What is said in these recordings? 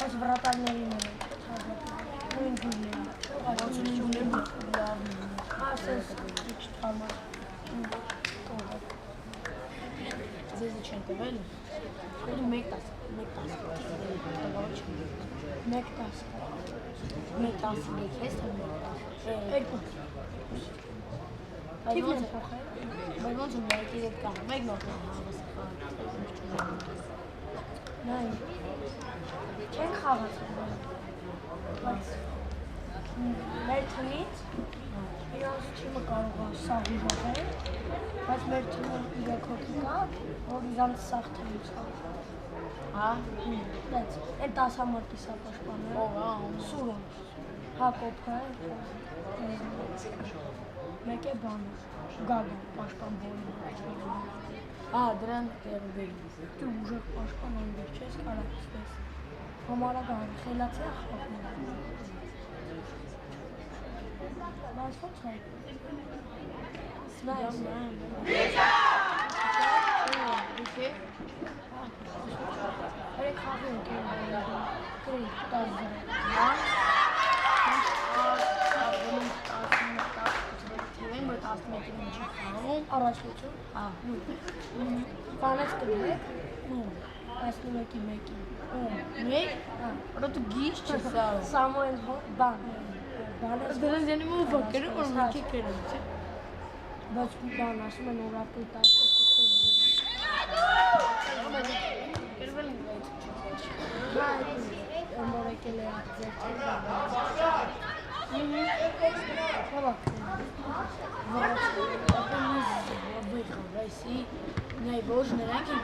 Այս վրատարներին են նույն գույնն ասես քիչ թարմար ձեզ չեն տվել դու 1-10 ես թե 2 Թիվն է փոխել բայց ոնց է մեկի հետ կա մեկ նոտ նայ չեն խաղացել բայց մեր տնից իրոց թիմը կարող է սաղ ուժեղել բայց մեր թիմը 3 հոգի կա որ իրանց սաղ թիմից հա բայց այն 10 համարքի սա պաշտպանել Սուրը Հակոբը մեկ է բանը Գագան պաշտպան բոլի դրան տեղի դու ուժեղ պաշտպան անվեր չես կարա ստես համարական խելացի ախպատներ բայց ոնց է սնայս Երեք խաղի ենք կրի 10 առաջվեցում, բանեց կրեք, 11-ի մեկի, մեկ, որը դու գիշ չես աղում Սամոյել բան, դրանց յանի մով վակերը, որ մեկի կրեմ, չէ բայց բան ասում են օրապույտ 10 կրվել ենք մորեկել է ձեր России наибольший ранкинг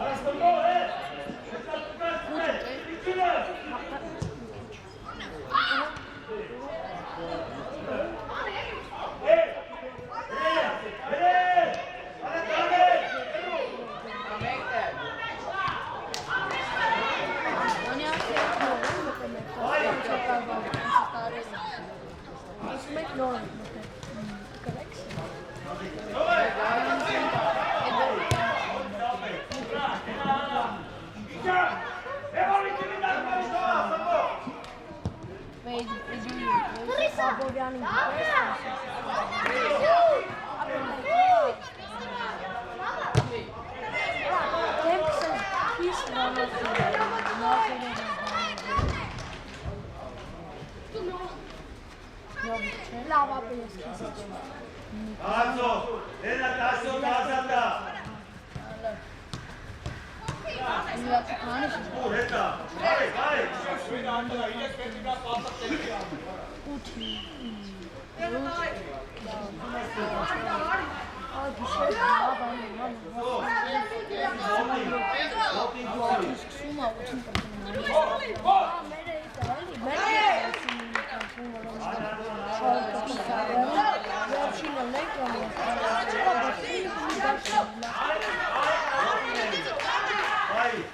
Let's go, running Lava Azo, Tasso, Mazata. Ureta, vai.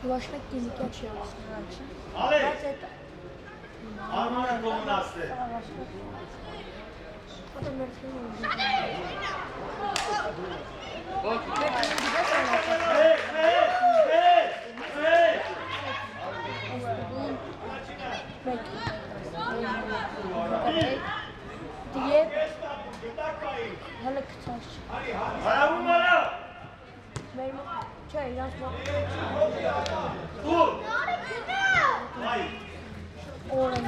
Ulaşmak tehlikeli şey aslında. Ale! Armağan komunası. O da Mert'in oldu. Diye hala kıtaş. Para bunlara! Benim şey yazma. Dur! Hayır. Oranın.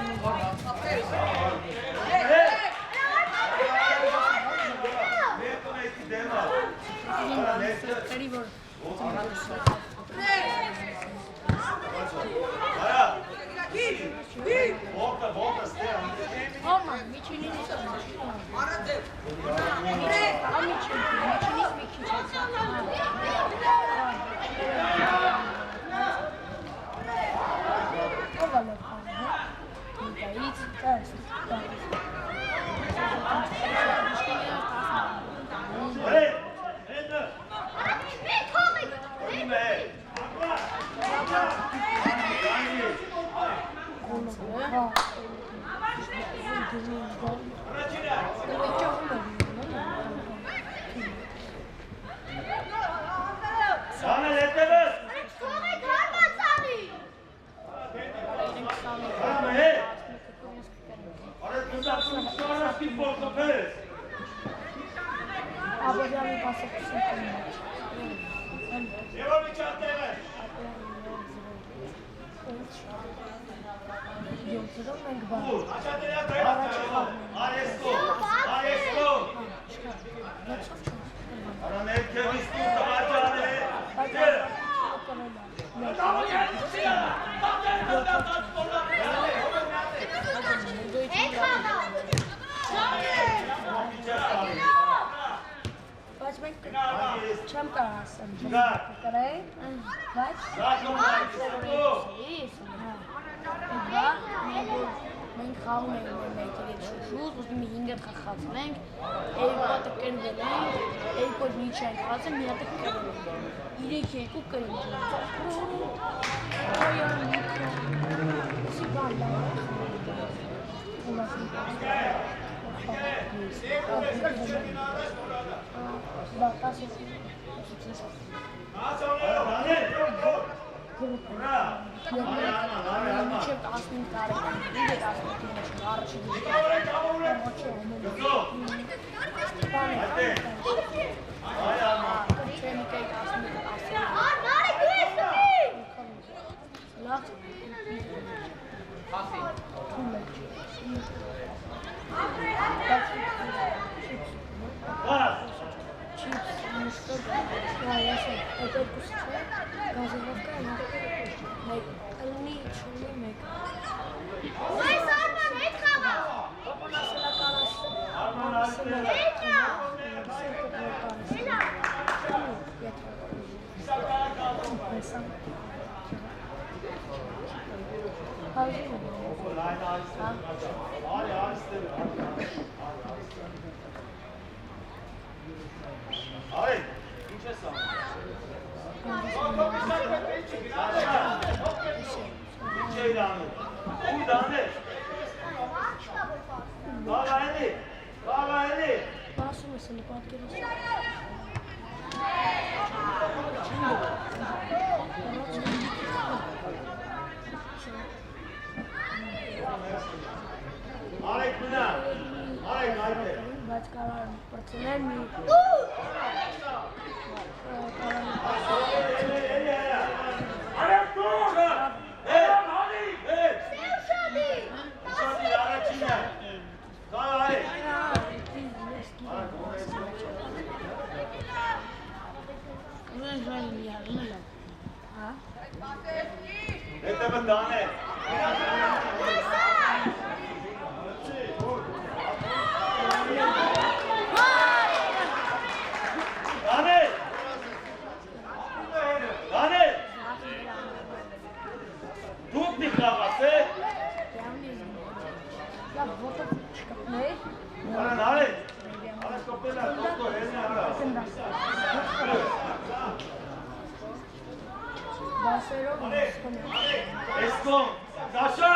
Volta, Stella. Olma, Miçin'in ismi. Miçin'in ismi ikinci. O var. Մենք խաղում ենք մեկի շուշուտ, ուզում ենք 5 հատ խաղացնենք, երկու հատը կրվել ենք, երկու հատ մի չենք խաղացել, մի հատը կրվել ենք, 3-2 կրվել ենք։ Այո, նիքը, սի բան լավ Մինչև 15 տարեկան իր ասնուտի մեջ առաջի Hey, Nein, alles. Alles. Allez, ինչ ես անում։ Ինչ էիր անում։ Ու դանել։ Կաղայելի։ Բասում ես էլի պատկերս։ Արեք մնա։ Արեք այդտեղ։ Բայց կարող եմ պրծնել մի Արեք դուղ։ Հանի։ Շատի առաջինը։ Կաղայ։ Հետևը դան է։ Դանել։ Դուք մի խաղաս է։ Արան արեք։ Արան կոպելա, կոպո, հենը արա։ Բասերով Էսկոմ, Սաշա։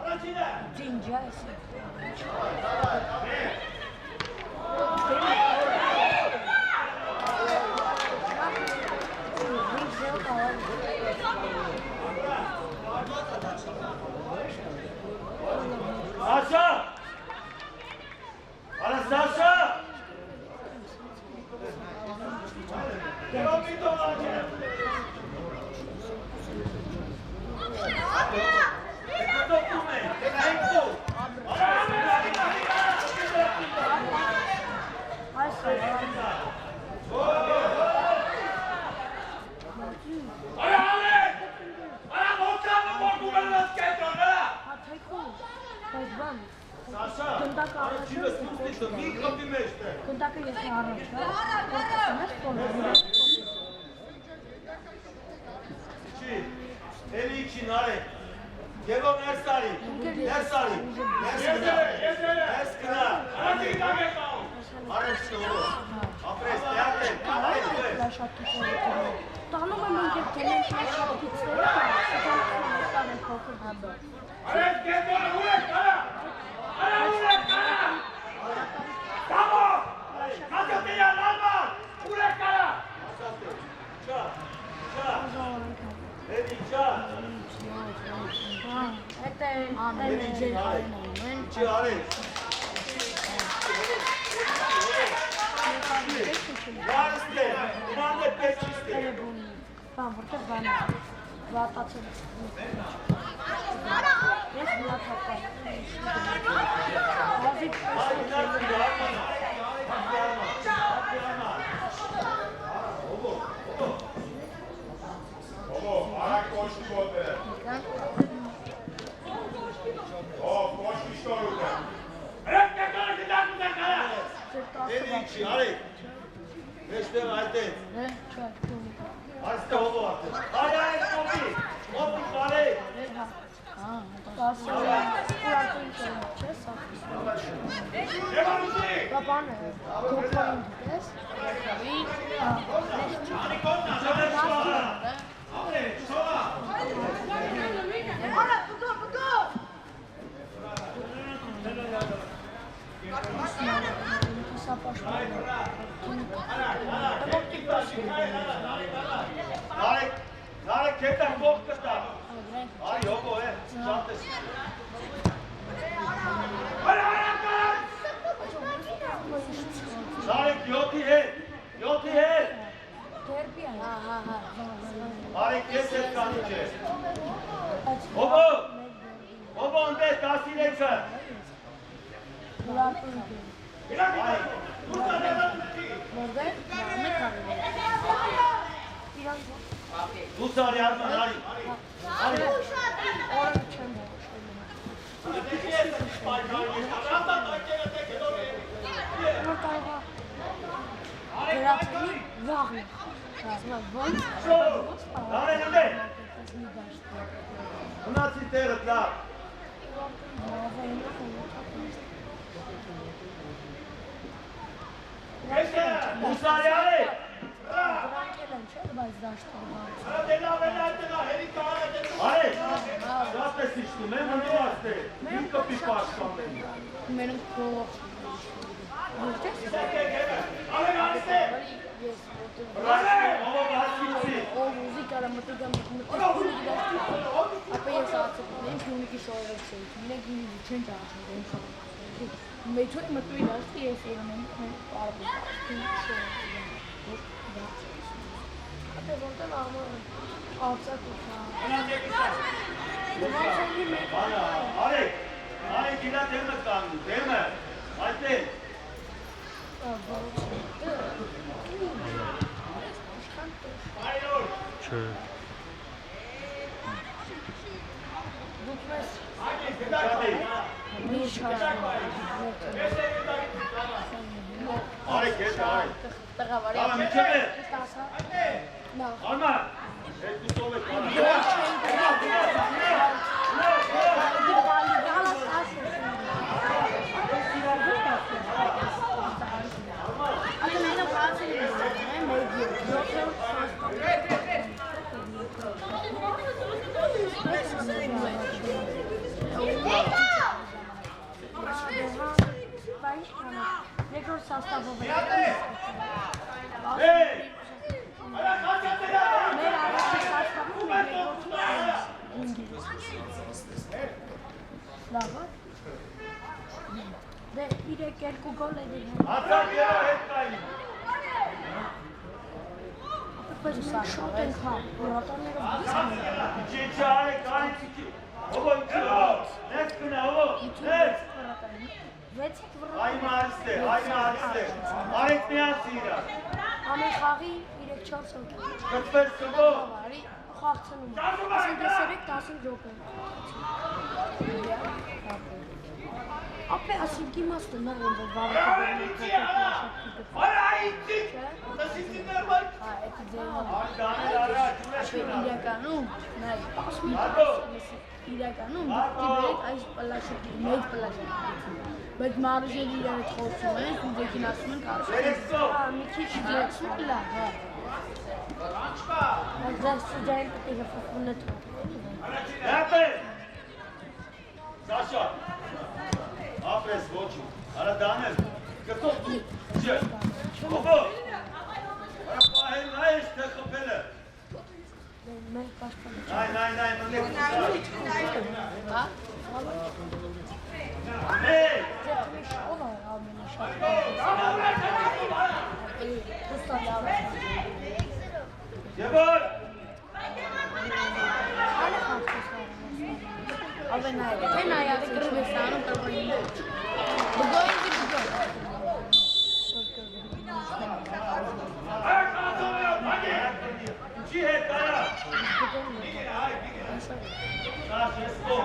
Առաջինը։ ջինջա ես։ Սաշա։ Արա Սաշա։ Կնդակը ես առաջ, Չի, էլի չի նարեք, գևով ներս արի, ներս կնա, արեք շնորով, ապրես, տեատեր, տանում եմ ընկեր կենեն չի շապկիցները, սետան են փոխր հաբը։ արեք գետորը ուրեք կարա, ուրեք կարա, կամո, կատոտեյան ալման, ուրեք կարա, չա, էլի չա, չի արեք, Վարստ է, իման է պետքիստ է։ Բան, որտեղ բան է, վատացել է։ Ես միաթապա։ Հազիվ Արակ կոշկի բոտ է։ Կոշկի շտորուտ է։ Հրեք կետորը գիտակուտ է կարա։ Էլի չի, արեք։ Մեջտեղ այդտեղ։ Այստեղ հովով ատեղ։ Արի այս կոպի, կոպի կարեք։ Եվանուզի։ Բաբան է, կոպային դիտես։ Նարեք կետան կող կտա։ Արի հովով է, շատ ես։ Նարեք յոթի հետ։ Դերբի է։ Արեք ես հետ կանի չէ։ Հովով ընտեղ 13-ը։ Որտեղ։ Դուս արի արման, արի։ Օրը չեմ Գրացնի վաղն է։ Ոնց Դարեն ընդե։ Մնացի տերդ լավ։ Մուսարի արի։ Արի, շատ ես իշտում, եմ ընդուաստ է, իմ կպի պաշկամեն։ Մերում կողով։ ով հասվիցի։ Ով ուզի կարա մտիգամ ապա ես ացում եմ քունիկի շորեցի։ Մենք ինձ չեն ճաշել եմ։ Մեջոյ մտուի դաստի ես երանում եմ արբի։ Ապա որտեղ արմոր արձակուտա։ Արի, արի գիլա դեմը կանգու, դեմը, այդտեղ։ Չէ։ Դուք մեզ Շատի, մի շարժ արի կետ, արի։ տղավարի Աղա, միջև է։ Նավ Արմա, հետ կուսով է կանա։ Rekord sastavı var. Hey! Ara kaçatı ya! Մեր առաջի սաստավում է լավ է դե 3-2 գոլ է դրել Հացակ երա հետ կային։ պես շոտ ենք հա հորատարներով Իչի արի, կարի չիքի։ Հովո իչի հովո, նեքս կնա հովո, նեքս։ Այմա արիստե, արիք միանցի իրա։ ամեն խաղի 3-4 հոգ Կտվեր սվո։ խաղցնում ասին դեսերեք 10 րոպե ապե ասին կիմաստը նռում որ վարդը Արա իչի, տասիցի ներվայ։ էտի ձերում Արի դանել արա, ջունես կնա։ իրականում նայ իրականում դիբերեք այս պլաշակի մեծ պլաշակի բայց մարուժերի իրար հետ խոսում են ու դեքին ասում են կարող մի քիչ դեցում լավ հա Դες սուջային պետք է ֆոկունը թողնի Հապե։ Սաշա։ Ապրես ոչու։ Արա դանել։ Կտով դու։ Չէ։ Հովո։ Արա պահել նայես թե խփելը։ մենք պաշտպանում Նայ, մնեք։ հա Հեյ։ ձեթմի շով է ամենաշատ հստա լավ է Եվոր։ Alle aber nein, kein ja, der Kurdistan und der Չի հետ արա։ Շաշ եսկո։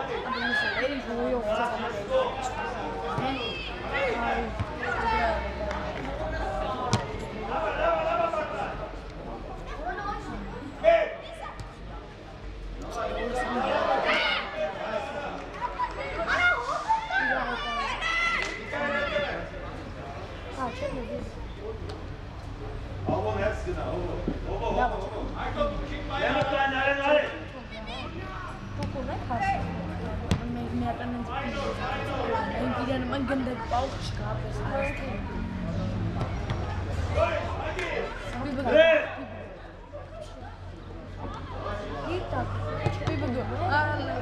Ալոն ես գնա, հովո։ Եմը կայն արեն արեն։ Դուք եք հասել։ Մենք միատան ենք իրան ման գնդակ պաուք չկա պես այստեղ։ Հե։ Գիտա։ Բիբուդո։ Ալա։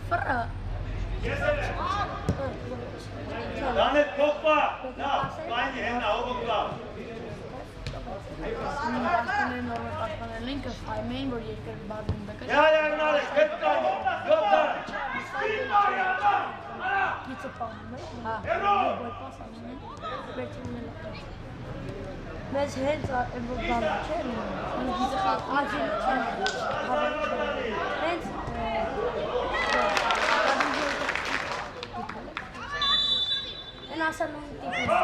Ֆրա։ Դանել կողպա, նա, կայնի հենա, հովո կլավ։ Պաշտպաներն օրը պաշտպաներն են կշայմեին, որ երկրը բազում բեկը։ Նարե, կետ կայնի, գոպտար։ Գիծը պահում է, բոյ պասանում են, վերցնում են լապտաշ։ Մեզ հենց որ բանը չէ, գիծը աջին չեն հենց են ասանում տիպը։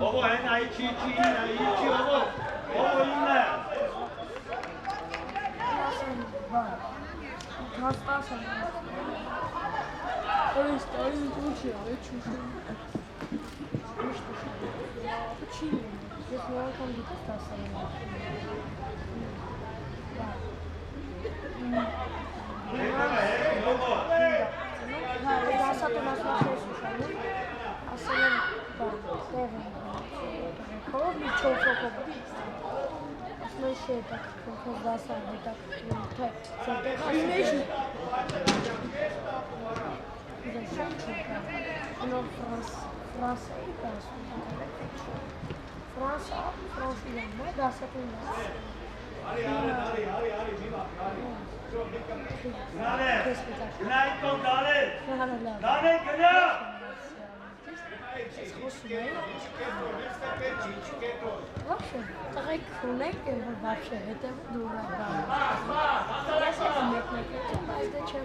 Ovo en aici ovo inne. Вообще, такая хунейка, вообще, это дурак. Я себе это чем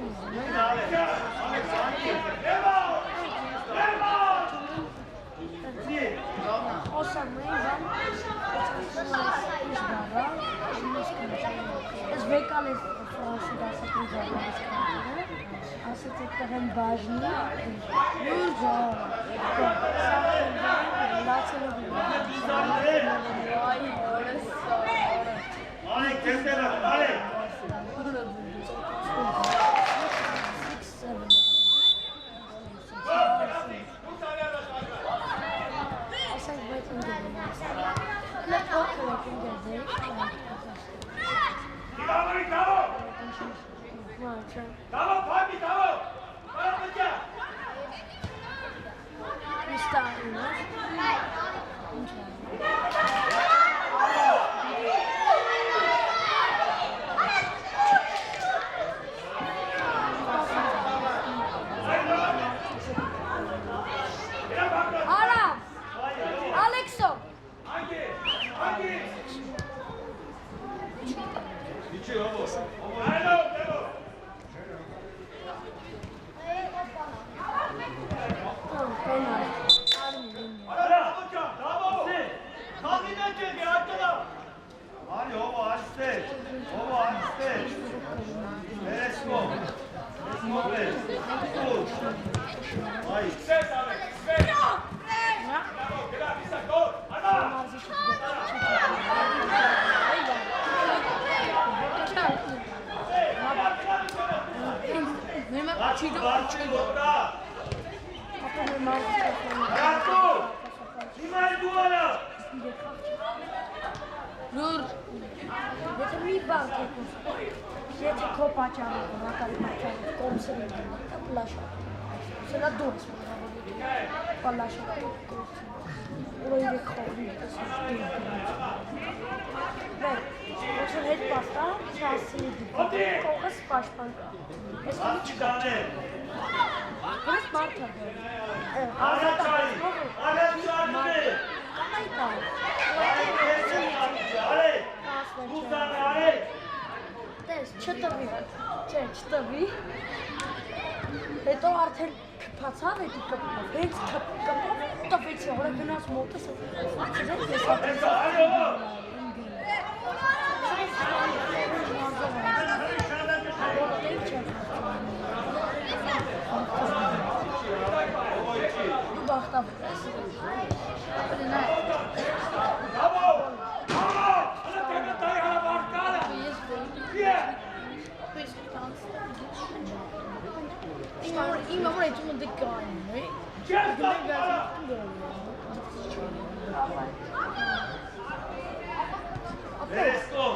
Վերեսկո։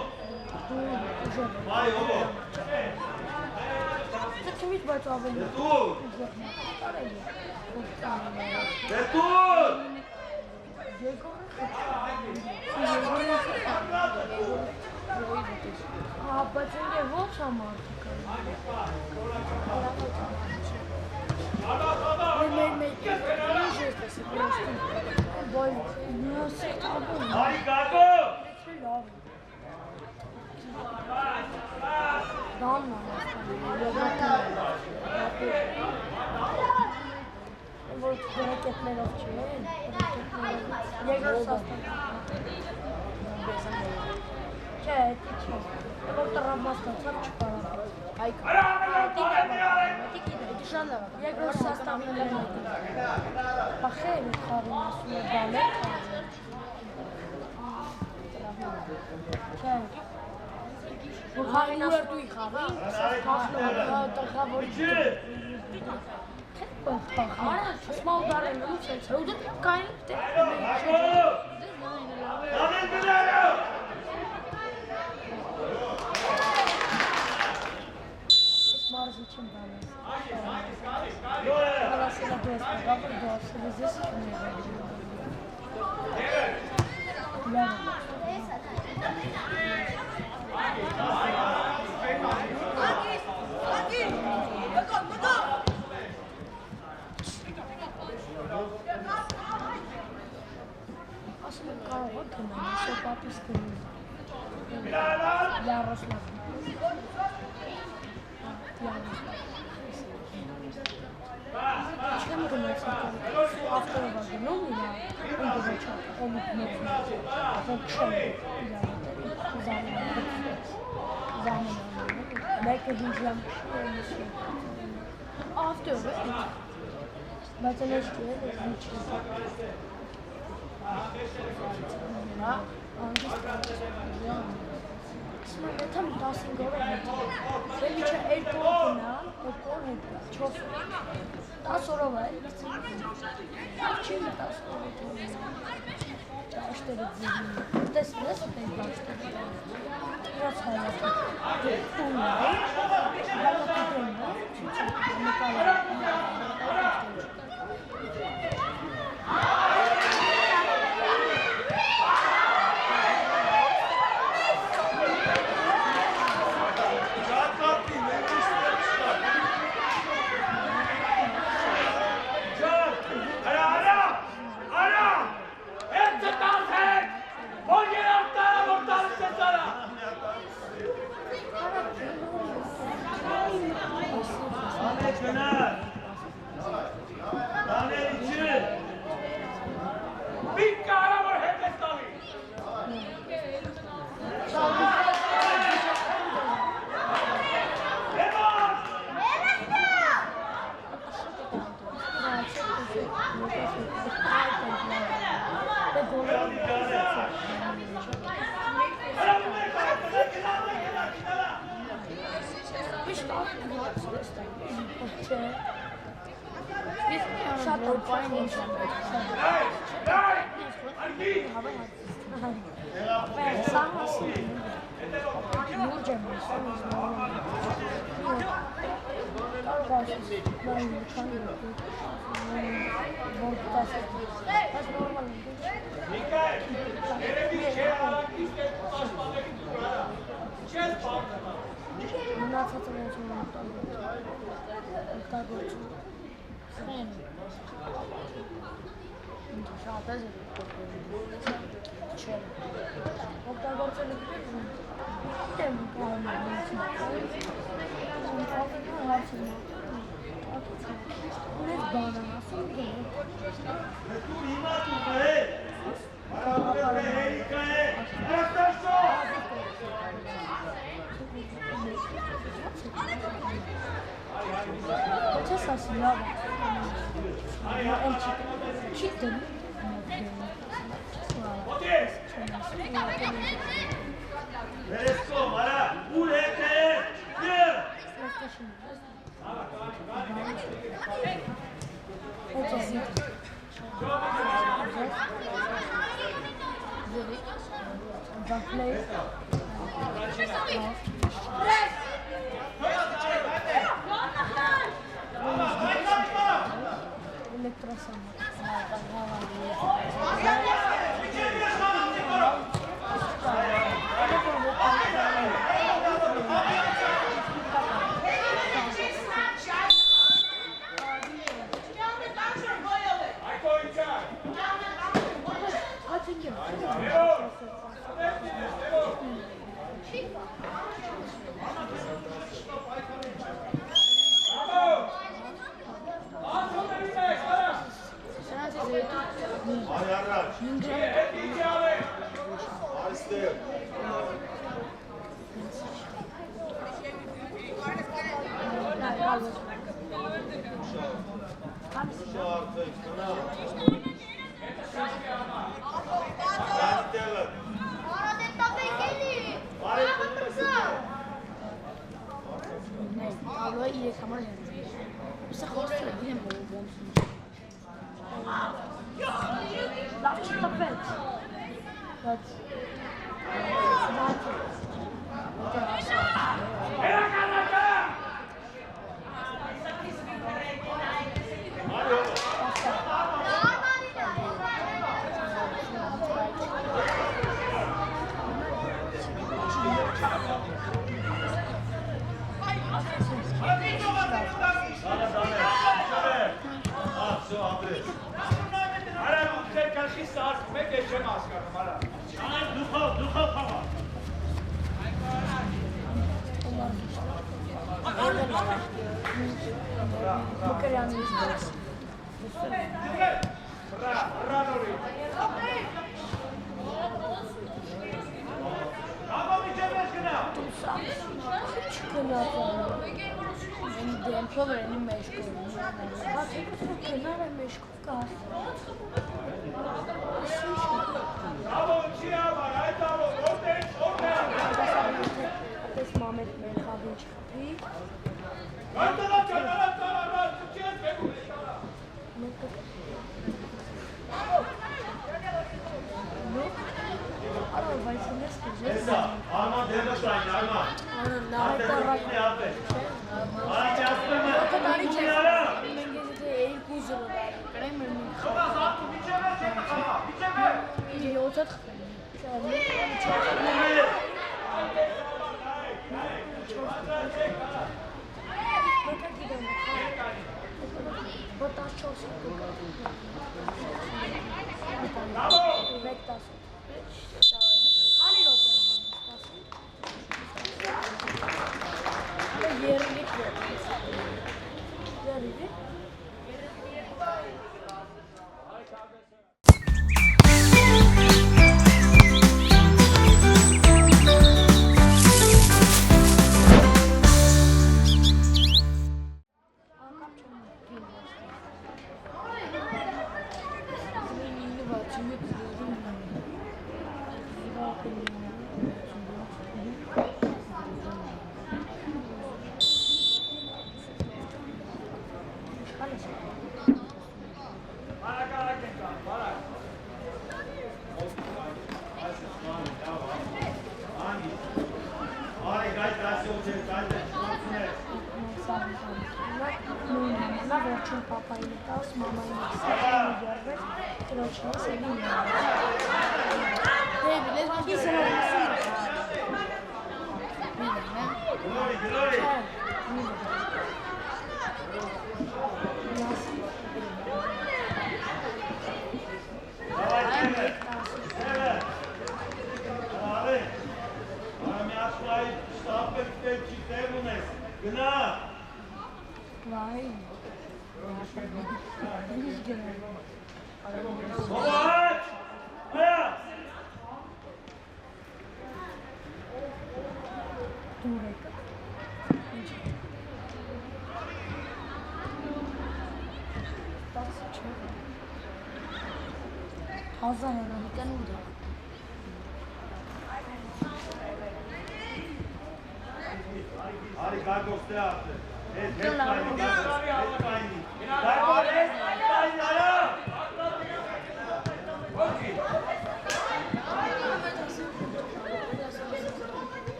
Մայ հոբո։ Չմիջ բայց ավելի։ Դու։ Դու։ Բայց ինձ ոչ ամարտիկ է։ Մեկ ժեստս է պրոստին, բայց նյոսիկ աբուն։ Արի գագո։ Լավ։ Դամնա որ ռակետներով չեն, երկրորդ սաստան։ Չէ, դա չէ։ Որ տրամաստացավ չպարապ։ Այք։ Երկրորդ սաստանն է։ Բախեր խաղում ասում է բալե։ Չէ։ Որ խաղին ուերտուի խաղին, տղավոր։ Ասմա ուդարել ούς է, ուդը կային տեղ։ Ամեն բնարը։ Մարզի չեմ բանես։ Հարասելա դու ես պագապր, դու ասել ես ես չում ասում եմ կարող է կնան, ասո պապիս կնում։ Լարոսլավ։ Չեմ գնացել, ավտորով գնում իրա, ինձ ոչա, օմիտ մեծն, որ չեմ զամեն, մեկը հինջլամ շուր, ավտորով է, բայց են ես կել է հինչ է, Սմայնետամ 15 օրը հետո, դեպի չէ երկու գնան, երկու օր հետո, 4 օր, 10 օրով է, չի 10 օր հետո, ճաշտերը ձիվին, տեսնես ուտեն ճաշտերը, իրաց հայատը, տուն է, հայատիտեն է, նկալը, Play.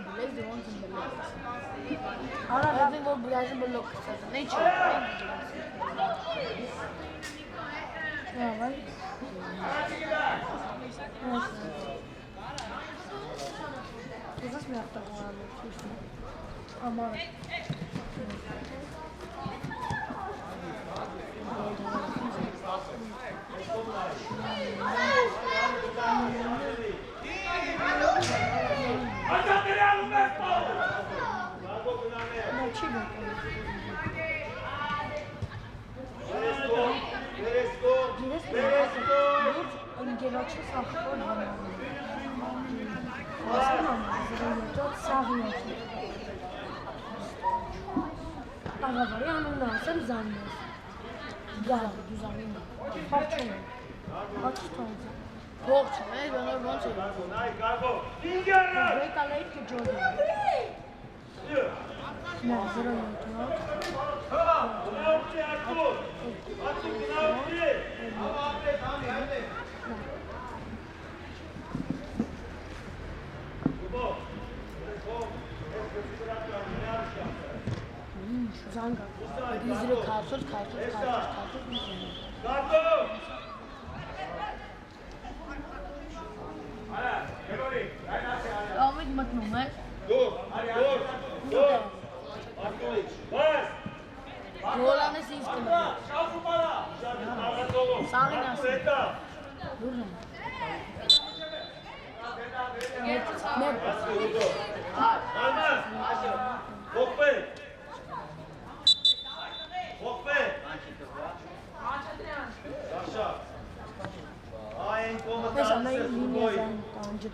bilek de onun için bilek. Ara razın gol birazcık blok kısası. Ne için? Ne var? Kızız mı yaptık o abi? Ama arabayı yanımda alsam zannediyorsun. Güzel, güzel. Parçalı. Kaç tane? Porça, ben öyle bunu söylüyorum. Burayı kalayıp geçiyorum. Ne, zırh yapıyor. Şu zanga. Yüzünü kalsın. Ahmet Matnumay. Dur. Golanı siz kılın. Sağ nasıl? Dur lan. Ne? Neyse ben yine yazarım. Daha önce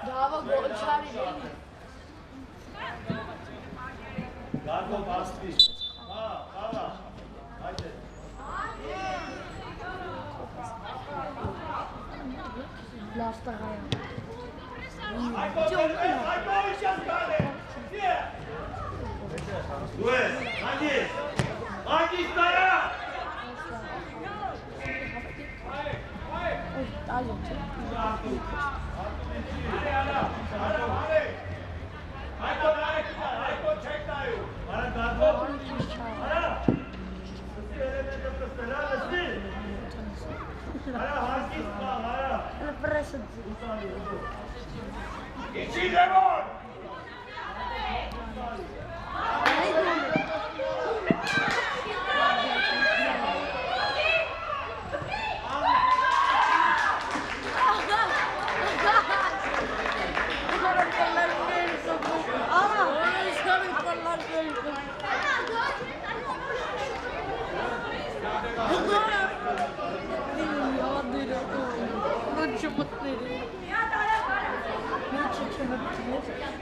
Dava gol çağırıyor. Gargo bastı. Hava. Haydi. Lasta gaya. Hangi istaya? Daha yoktu.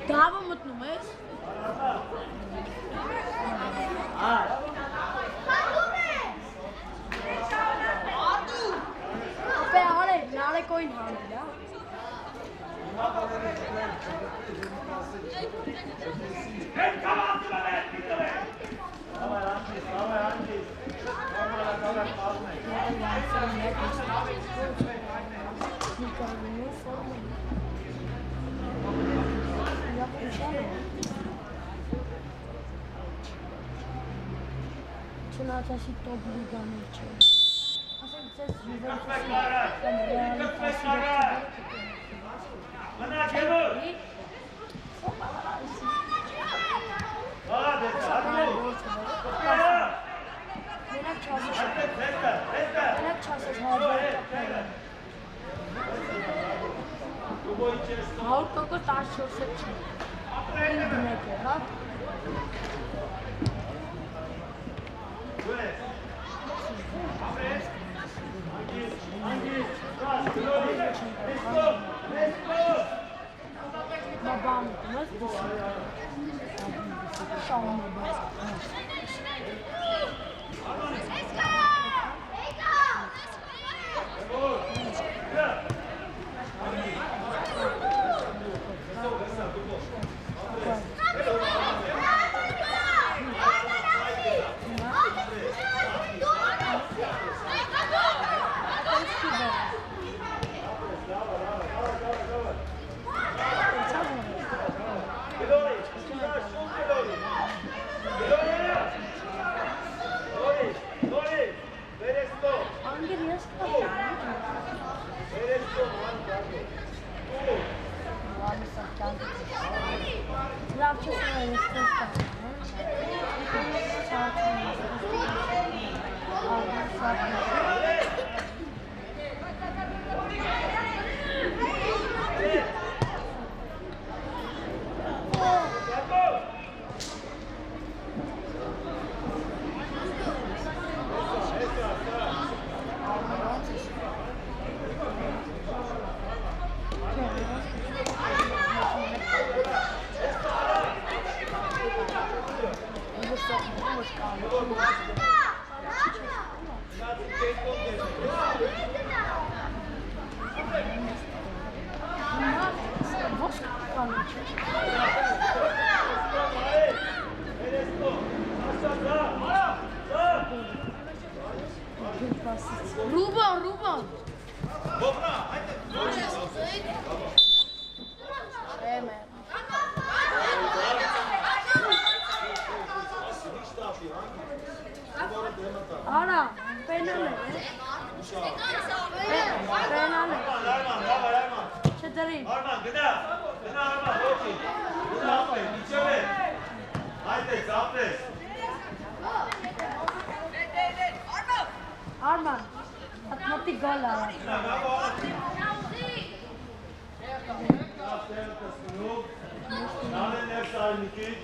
Daha mı mutlu muyuz? नाले कोई ना मिला Trzeba się to obliganić. A sen chcesz Babam nasıl düşünüyor? Şalma Ruben! Ara, penale. Penale. Çeterin. Arman, gıda. Gıda Arman, doçi. Gıda aferin, içeri. Haydi, zapres. Arman. Atmatik gol ara. Name ne sahibi?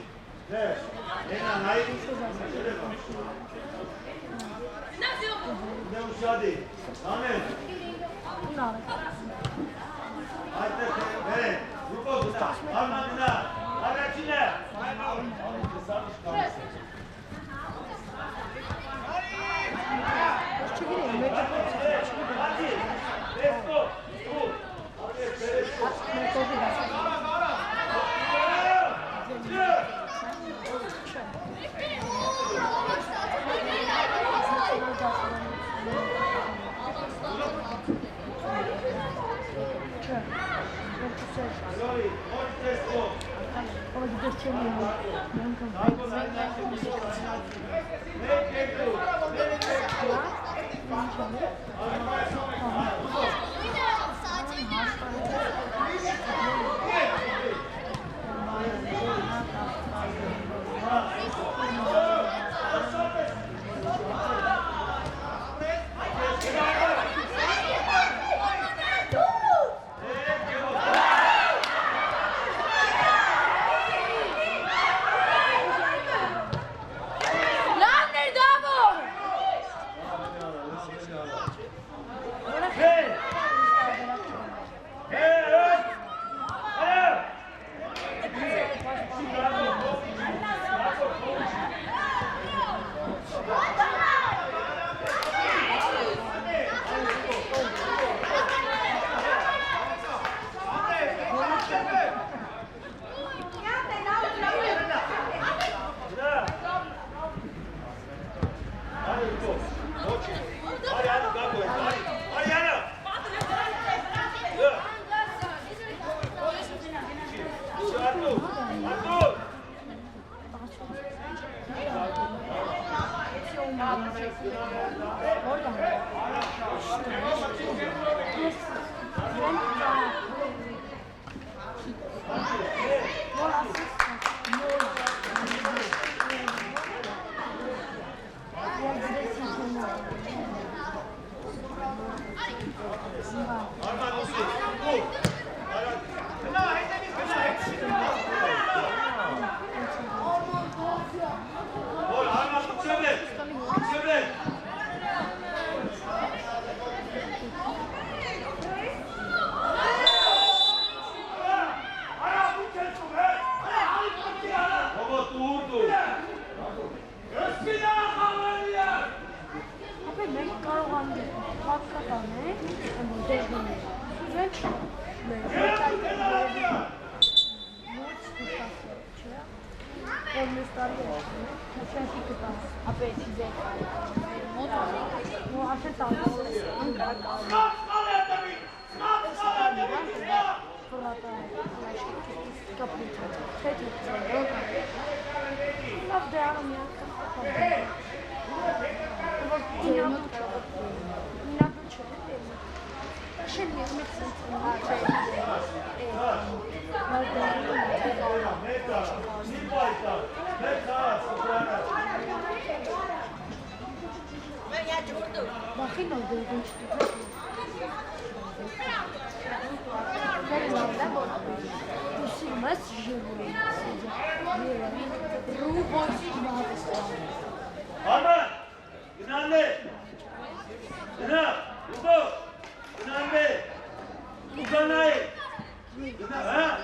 Ne? Ena naydi. Ne uşadı? Name. Haydi, evet. Ruko gıda. Arman gıda. Araçine. Hadi. Let's go. Bakın oldu. Mas Arman! Günanlı! Günah! Ugo! Günanlı! Uganay! Günah! Ha?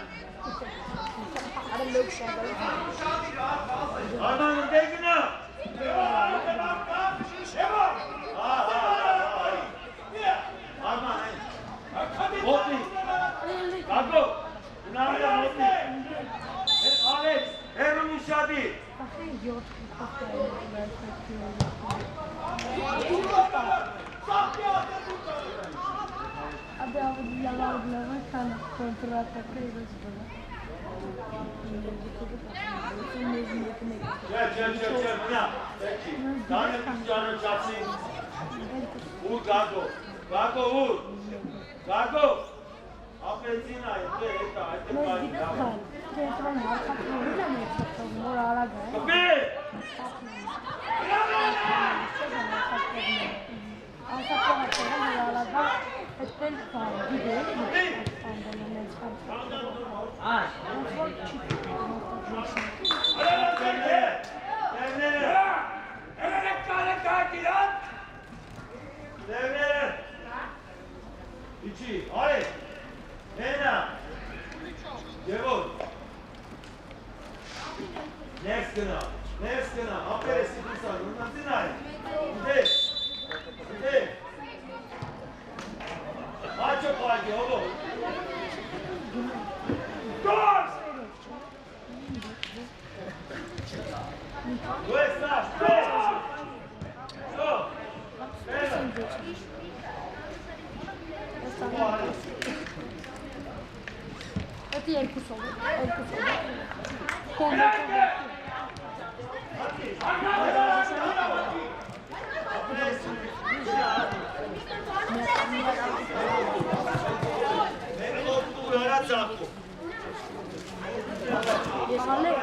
Arman'ın de günah! Arman! Motli! Kago! Günahlı Motli! Alex! Herum Uşadi! Abi yalan kana kontrata koyuyoruz bana. Gel. Buna. Peki. Tane dükkanı çapsın. Uğur Gago. Uğur. Gago. Affetsin ayı. Kapı. Devre. İçi. Hayır. Nena. Devol. Next gına. Aferin sıkırsan. Bundan zinay. Gide. Maço parti oğlum. Dur! Tu estás, Stop! Hadi el kusalı. Benim olduğu öğret zaten. Alex.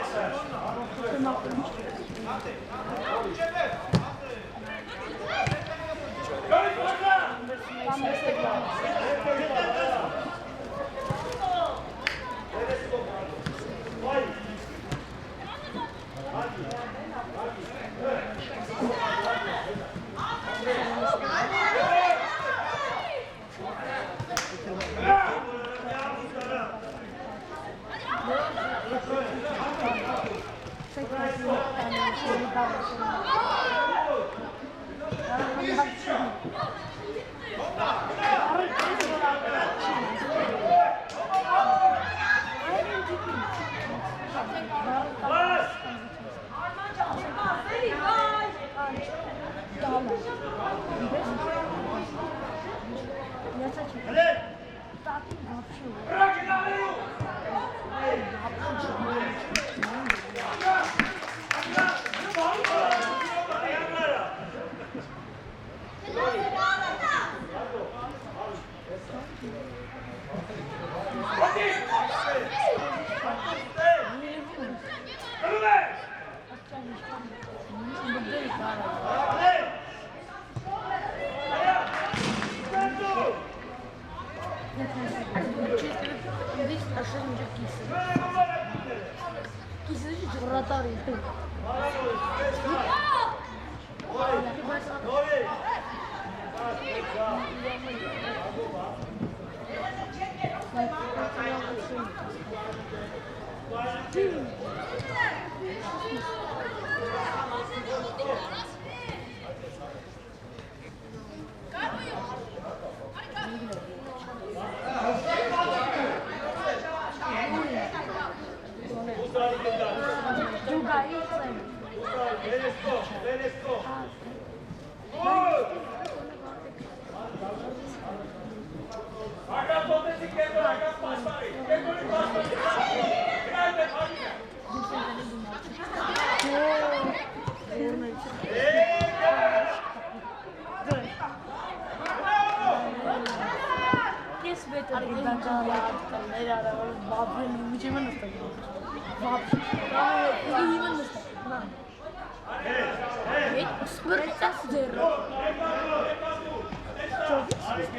Ազատ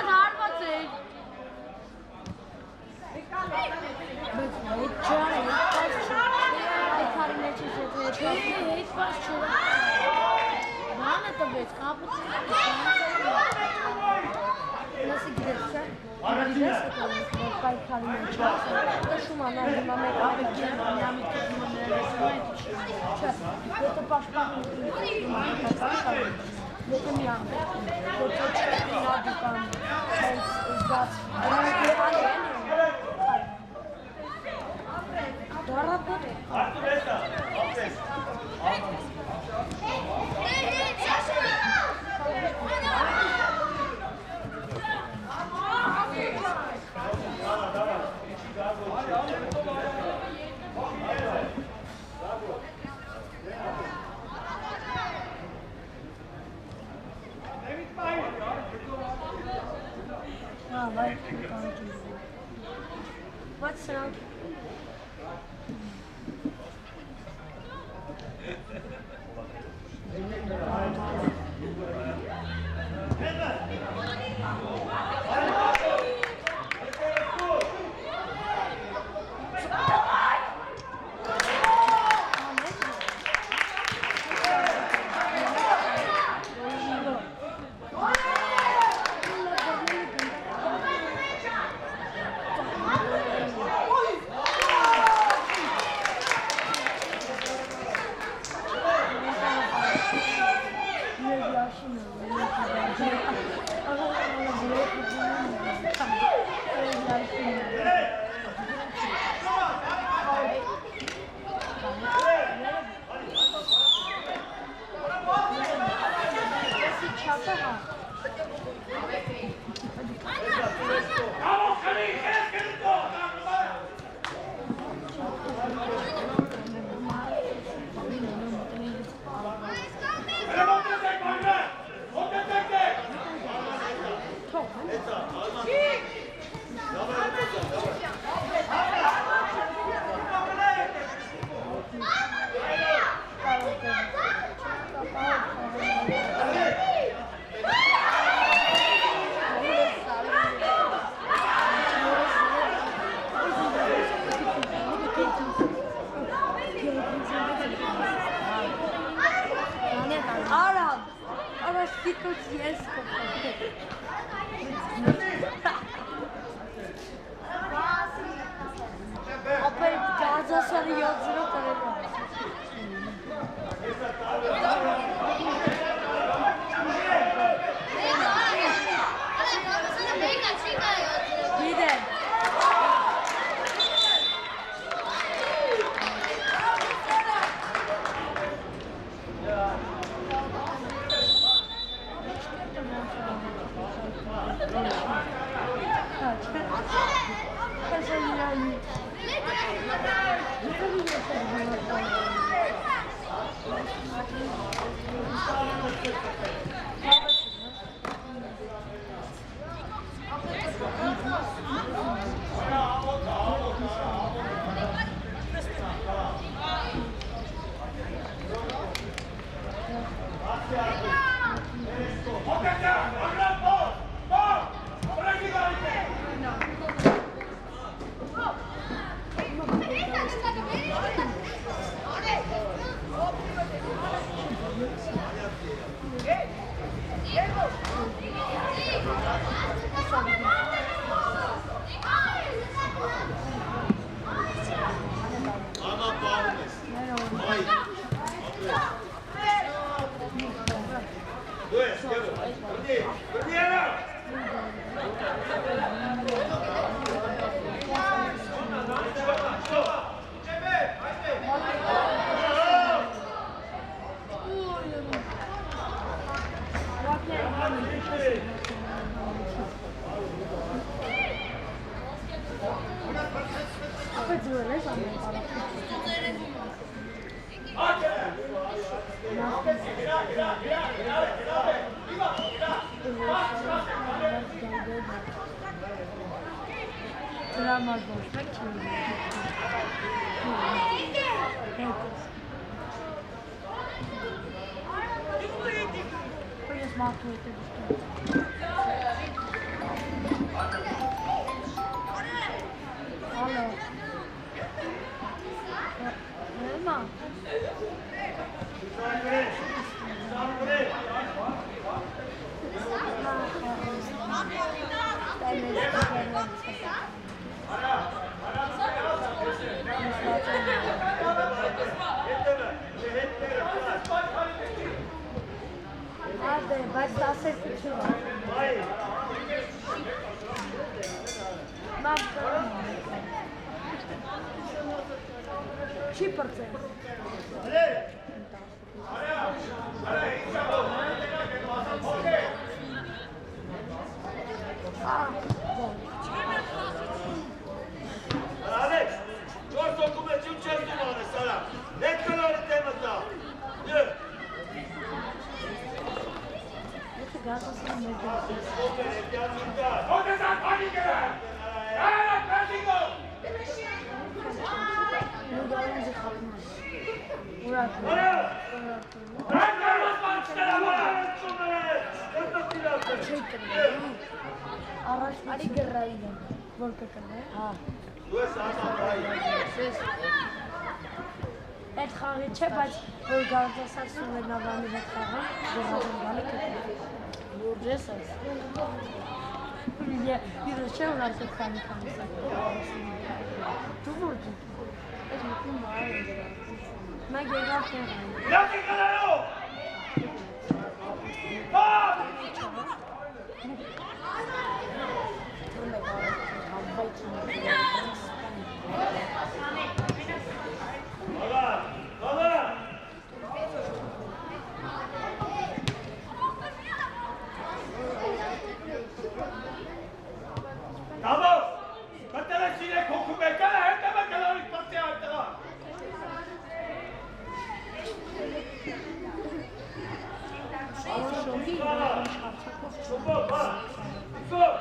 հարված է։ Բայց հետ չան, այդ հարի մեջ ես հետ պաս չոր։ Բան է տվեց, կապուց Նասի գիրես չէ, գիրես է կորից, կայք հարի մեջ տշում անար հիմա մեկ ավեքեն, միամիտ կետում ներեսում է չէ, եթե պաշպանում Եթե միամիտ, եթե չկետի նադիկան, հենց զգաց, դարապոտ է։ What's wrong? Ահա դա դու։ Ալո։ Մամա։ Ադե, բայց 10 չի։ Մամ չի պրծել։ Ալեքս, 4 հոգում է ջուն չես դում անես, արա, հետ կլորի տեմը տա, դյր։ Եթե գազասան մեկ Ով է հետյան մուտար։ Ոտեսան պանի կրան։ Այլա կրատինգո։ նուդարում զի խապում ես։ Ուրատ։ Արա, Ուրատ։ այդ կարված մանչներ ամարա, ծում է, դրտով տիրած է։ Չի կրնի։ Առաջ արի գրրային եմ, որ կկրնի։ Հա։ Դու ես ասապրայի։ Այդ խաղի չէ, բայց որ գազասան Սուվենավանի հետ խաղան, գոհազն գալի կկրնի։ Որ ես ես։ Իրը չէ որ արդեն քանի սա։ Դու որ դու։ Այս մտնում մարը։ Մեկ եղավ խեղան։ Լատի կլարու։ Բամ։ Ալա, ալա։ Դամով, կտելեք սիրեք հոգում եք, ալա հետևը կլորիկ պրծի այդտղա։ Շոպով, բա, շոպով։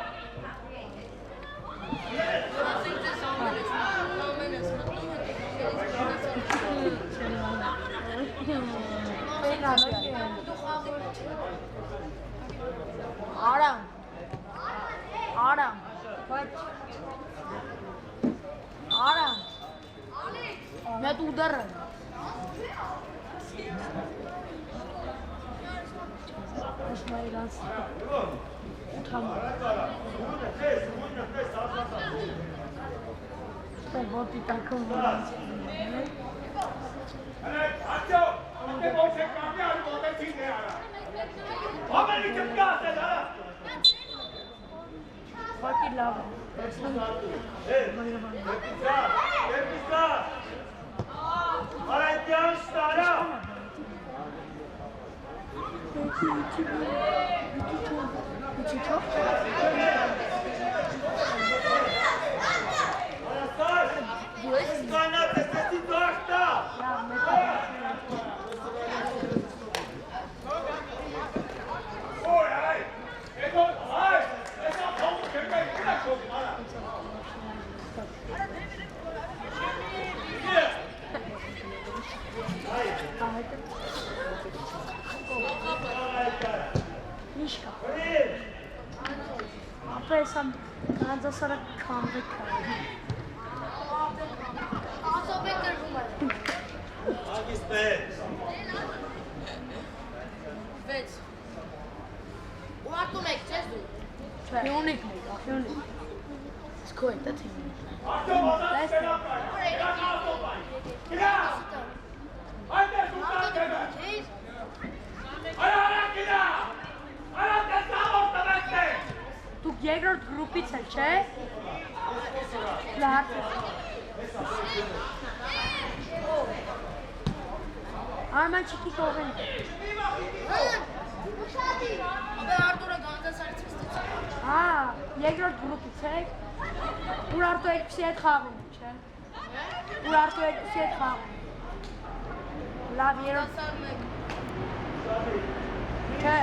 Արամ, արամ, բայց, արամ, մետ ուդարը, Աշմա իրանց, ութամը, ոտի տակում վրանց, Ատյո, ատե ոչ է կամի արի ոտեցին է արա։ Համերի կպկաս է, դարա։ վակի լավ է, Դեպիսա, արայտյան շտարա։ Արաստար, ես կանած ես էսի դողտա։ Օй, այ, հետո, այ, էսա փողը կրկայի կնա կողմ, արա։ Միշկա, ապես ամ կանձասարը կամվի կարի։ Ասոբ է կրվում է։ Ագիս պետ։ 6 ու արտուն եք, չես դու։ Հյունիկ մեկ, հյունիկ։ Սկո է, դա թիմի։ Ատյո, մազած կենապայ, կենապայ, կենա, այդես ուտան կենա, արա կենա, արա տեսավոր տվեք է։ Դուք երկրորդ գրուպից է, չէ։ Լահատ է։ Արման չիկի կողեն։ Ապե արտուրը գանձասարից վստեցի։ Հա, երկրորդ գրուպից եք, ուր արտու երկուսի հետ խաղում, չէ։ Ուր արտու երկուսի հետ խաղում։ Լավ, երորդ։ Ասար մեկ։ Չէ,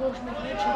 ոչ մեկ մեջ է։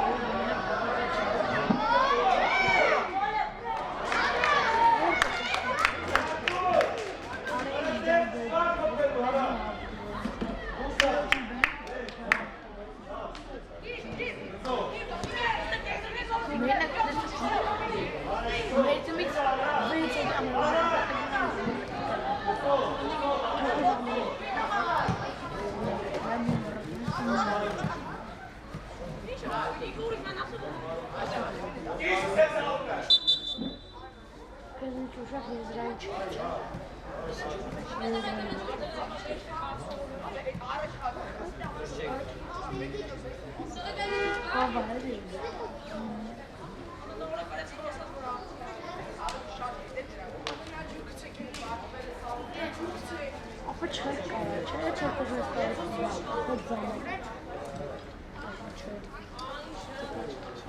Ușa Izrael Apa çay kahve, çaya çok güzel kahve.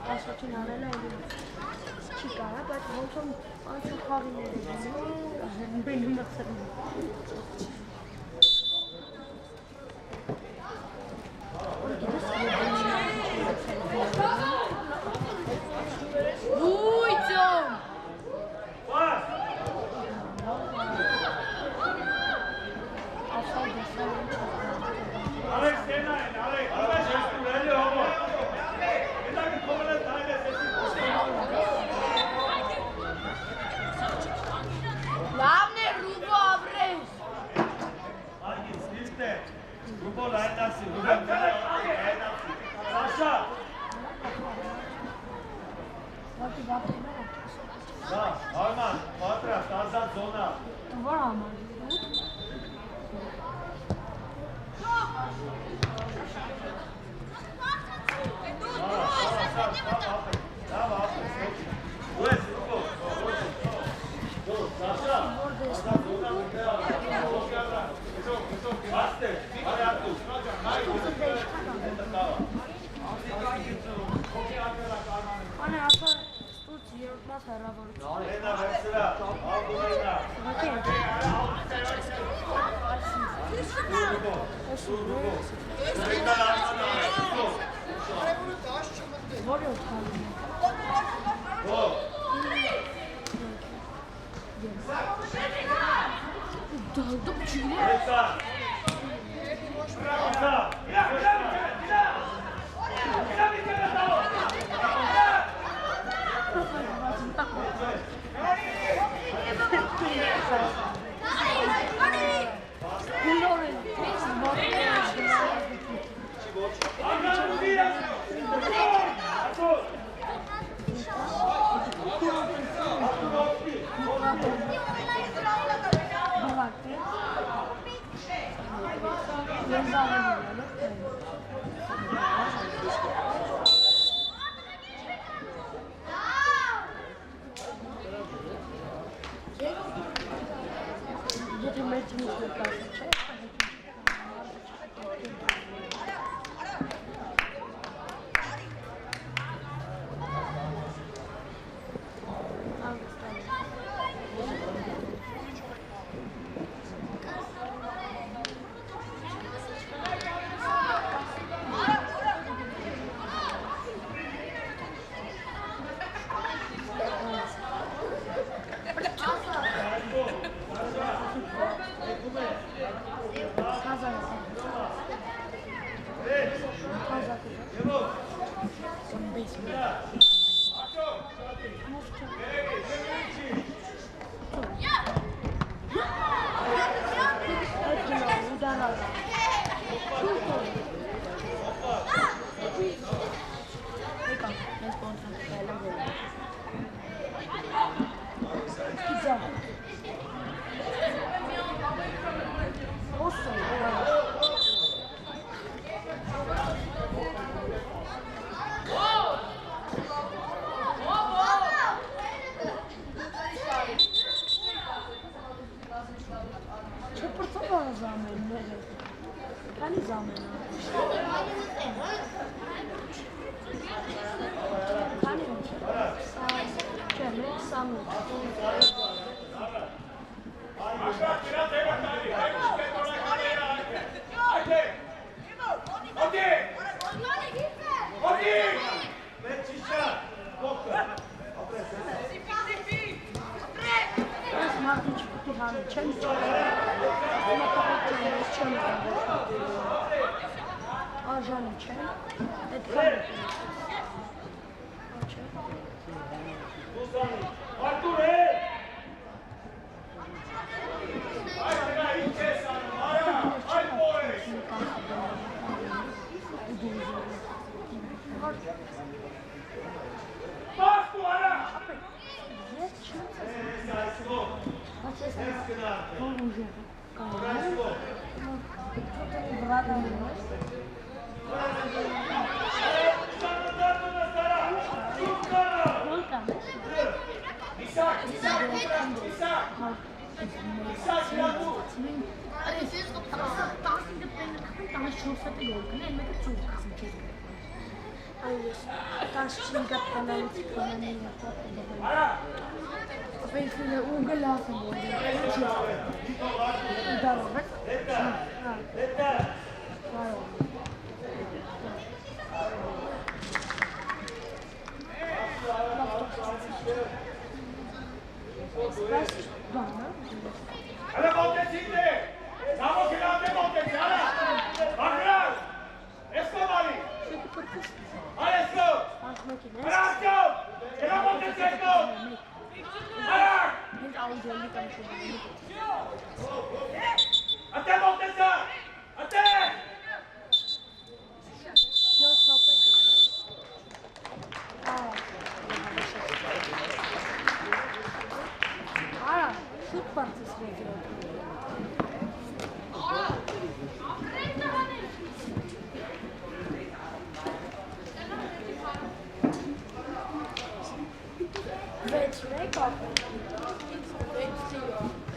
Asociațiunea are la Chicara, but also having a bring him up Bas bu ara! Yes, ուժեղը։ Վրադը Allez, montez-y! Vamos, que la de montez-y! Allez! Bakılar! Esko Mali! Allez, Esko! Allez, Esko! Que la montez-y, Esko! Allez! Attends, montez-y! Attends! Şut partisi veriyor. Već rekao. Već